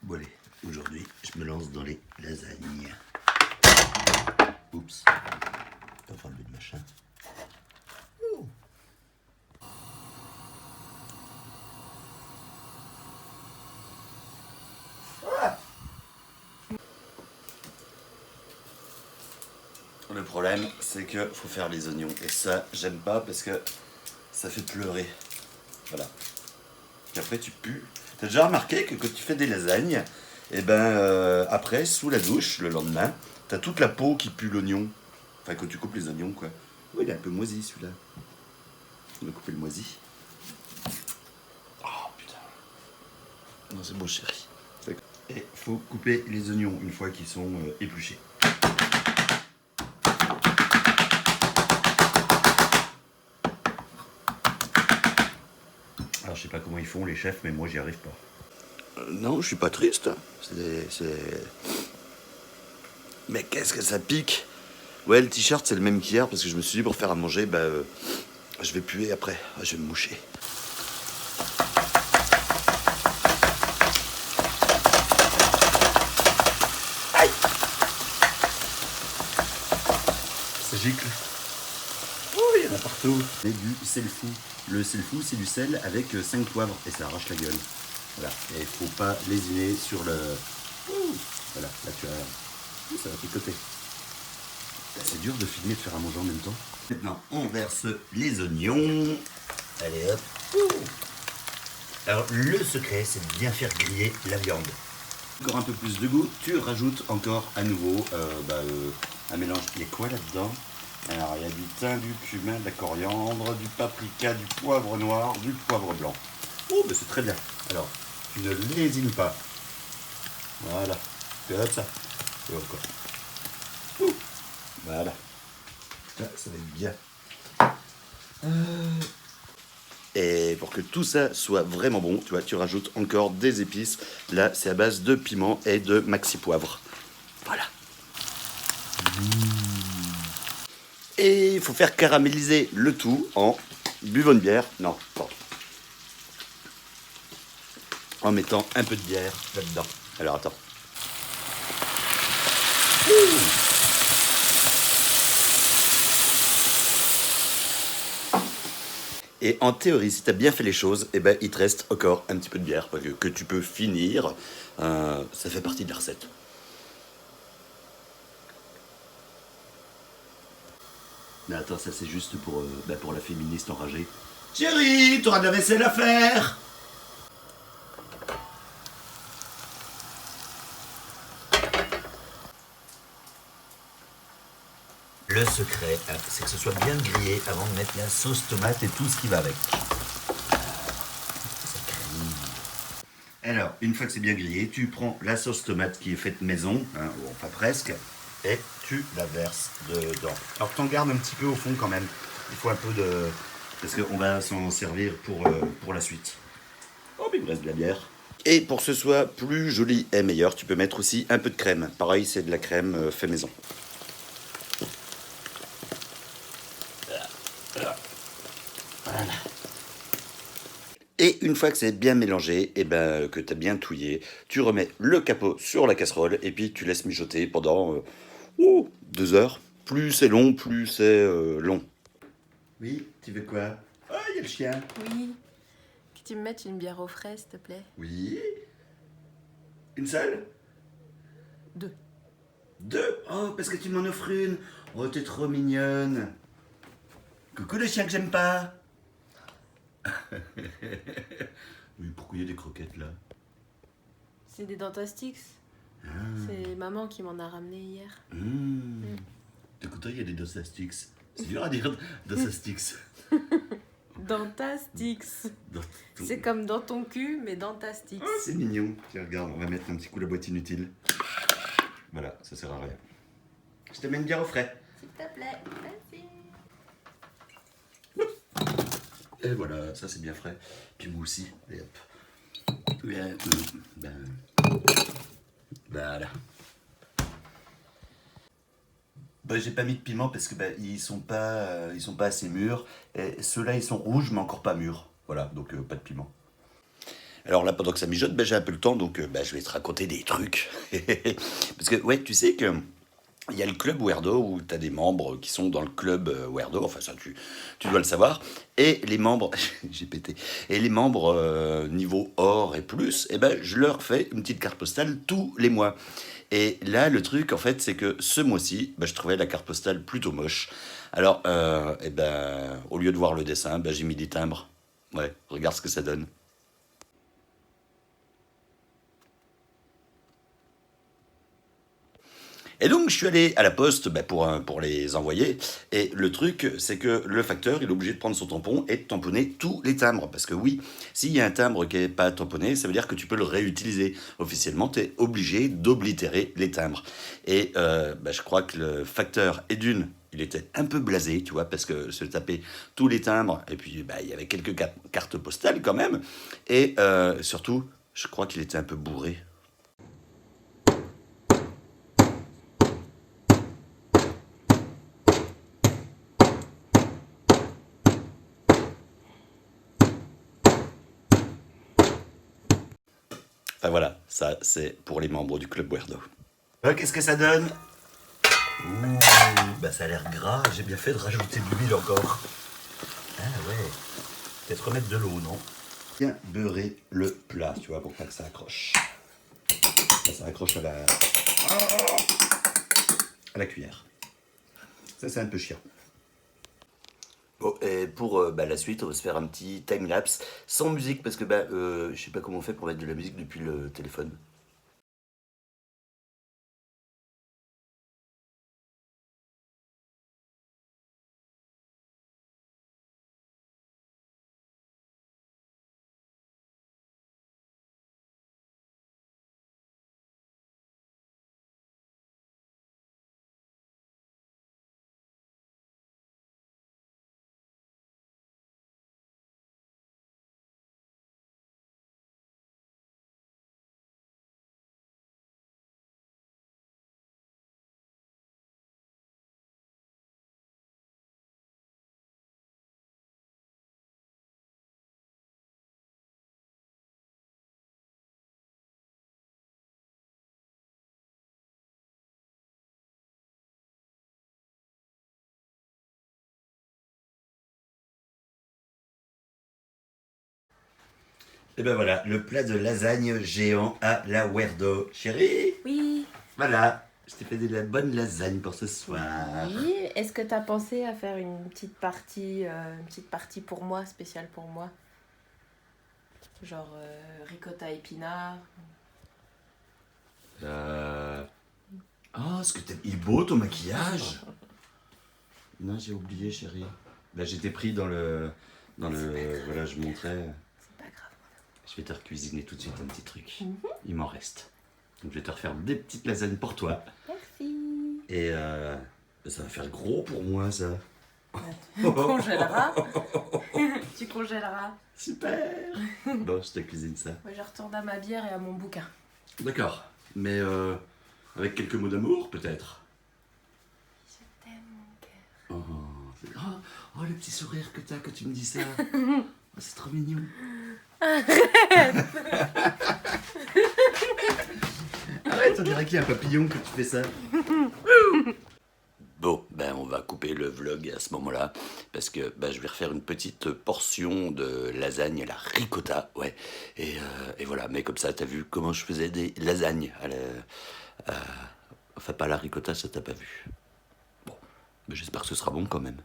Bon allez, aujourd'hui, je me lance dans les lasagnes. Oups, pas faire le machin. Oh. Ah. Le problème, c'est que faut faire les oignons. Et ça, j'aime pas parce que ça fait pleurer. Voilà. Puis après, tu pues. T'as déjà remarqué que quand tu fais des lasagnes, et après, sous la douche, le lendemain, t'as toute la peau qui pue l'oignon. Enfin, quand tu coupes les oignons, quoi. Oui, il est un peu moisi, celui-là. On va couper le moisi. Oh, putain. Non, c'est bon, chéri. Et faut couper les oignons une fois qu'ils sont épluchés. Alors, je sais pas comment ils font, les chefs, mais moi, j'y arrive pas. Non, je suis pas triste. Mais qu'est-ce que ça pique. Ouais, le t-shirt, c'est le même qu'hier, parce que je me suis dit, pour faire à manger, je vais puer après. Ah, je vais me moucher. Aïe. Ça gicle. Oh, il y en a partout. Et du selfou. Le selfou, c'est du sel avec 5 poivres, et ça arrache la gueule. Voilà, et il faut pas lésiner sur le... Ouh. Voilà, là tu as... Ouh, ça va picoter. C'est dur de filmer et de faire à manger en même temps. Maintenant, on verse les oignons. Allez hop. Ouh. Alors, le secret, c'est de bien faire griller la viande. Encore un peu plus de goût, tu rajoutes encore à nouveau un mélange. Il y a quoi là-dedans? Alors, il y a du thym, du cumin, de la coriandre, du paprika, du poivre noir, du poivre blanc. Oh, ben c'est très bien. Alors, tu ne lésines pas. Voilà. Comme ça. Et encore. Ouh. Voilà. Ça va être bien. Et pour que tout ça soit vraiment bon, tu vois, tu rajoutes encore des épices. Là, c'est à base de piment et de maxi poivre. Voilà. Et il faut faire caraméliser le tout en buvant une bière. Non, pardon. En mettant un peu de bière là-dedans. Alors, attends. Et en théorie, si tu as bien fait les choses, il te reste encore un petit peu de bière que tu peux finir. Ça fait partie de la recette. Mais attends, ça c'est juste pour la féministe enragée. Chérie, t'auras de la vaisselle à faire. Le secret, c'est que ce soit bien grillé avant de mettre la sauce tomate et tout ce qui va avec. Alors, une fois que c'est bien grillé, tu prends la sauce tomate qui est faite maison, ou enfin presque, et tu la verses dedans. Alors, t'en gardes un petit peu au fond quand même. Il faut un peu de... Parce qu'on va s'en servir pour la suite. Oh, mais il me reste de la bière. Et pour que ce soit plus joli et meilleur, tu peux mettre aussi un peu de crème. Pareil, c'est de la crème fait maison. Voilà. Et une fois que c'est bien mélangé, que tu as bien touillé, tu remets le capot sur la casserole et puis tu laisses mijoter pendant 2 heures. Plus c'est long, plus c'est long. Oui, tu veux quoi? Ah, il y a le chien. Oui. Que tu me mettes une bière aux fraises, s'il te plaît. Oui. Une seule? 2. 2? Oh, parce que tu m'en offres une. Oh, t'es trop mignonne. Coucou le chien que j'aime pas. Oui, pourquoi il y a des croquettes là? C'est des Dentastix. Ah. C'est maman qui m'en a ramené hier. Écoute, il y a des Dentastix. C'est dur à dire, Dentastix. Dentastix. C'est comme dans ton cul, mais Dentastix. Oh, c'est mignon. Tiens, regarde, on va mettre un petit coup la boîte inutile. Voilà, ça sert à rien. Je te mets une bière au frais. S'il te plaît, merci. Et voilà, ça c'est bien frais. Puis moi aussi. Et hop. Voilà. J'ai pas mis de piment parce que ils sont pas assez mûrs. Et ceux-là ils sont rouges mais encore pas mûrs. Voilà, donc pas de piment. Alors là, pendant que ça mijote, j'ai un peu le temps, donc je vais te raconter des trucs. Parce que, ouais, tu sais que il y a le club Weirdo où tu as des membres qui sont dans le club Weirdo, enfin ça tu dois le savoir, et les membres, j'ai pété, et les membres niveau or et plus, je leur fais une petite carte postale tous les mois. Et là, le truc, en fait, c'est que ce mois-ci, je trouvais la carte postale plutôt moche. Alors, au lieu de voir le dessin, j'ai mis des timbres. Ouais, regarde ce que ça donne. Et donc, je suis allé à la poste pour les envoyer. Et le truc, c'est que le facteur, il est obligé de prendre son tampon et de tamponner tous les timbres. Parce que oui, s'il y a un timbre qui n'est pas tamponné, ça veut dire que tu peux le réutiliser. Officiellement, tu es obligé d'oblitérer les timbres. Et je crois que le facteur est d'une. Il était un peu blasé, tu vois, parce que se taper tous les timbres, et puis il y avait quelques cartes postales quand même. Et surtout, je crois qu'il était un peu bourré. Enfin voilà, ça c'est pour les membres du club Weirdo. Qu'est-ce que ça donne? Ouh, ça a l'air gras, j'ai bien fait de rajouter de l'huile encore. Ah ouais, peut-être remettre de l'eau, non? Bien beurrer le plat, tu vois, pour pas que ça accroche. Ça accroche à la cuillère. Ça c'est un peu chiant. Bon, et pour la suite, on va se faire un petit time-lapse sans musique parce que je sais pas comment on fait pour mettre de la musique depuis le téléphone. Et ben voilà, le plat de lasagne géant à la Weirdo. Chérie? Oui. Voilà, je t'ai fait de la bonne lasagne pour ce soir. Oui. Est-ce que tu as pensé à faire une petite partie pour moi, spéciale pour moi? Genre ricotta épinard. Oh, est-ce que il est beau ton maquillage? Non, j'ai oublié, chérie. Là, j'étais pris dans le... Voilà, je montrais... C'est pas grave. Je vais te recuisiner tout de suite un petit truc. Il m'en reste. Donc, je vais te refaire des petites lasagnes pour toi. Merci. Et ça va faire gros pour moi, ça. Tu congèleras. Tu congèleras. Super. Bon, je te cuisine ça. Moi, je retourne à ma bière et à mon bouquin. D'accord. Mais avec quelques mots d'amour, peut-être. Je t'aime, mon cœur. Oh, le petit sourire que t'as, que tu me dis ça. Oh, c'est trop mignon. Arrête, on dirait qu'il y a un papillon que tu fais ça. Bon, on va couper le vlog à ce moment-là, parce que je vais refaire une petite portion de lasagne à la ricotta, ouais. Et voilà, mais comme ça, t'as vu comment je faisais des lasagnes enfin, pas à la ricotta, ça t'a pas vu. Bon, mais j'espère que ce sera bon quand même.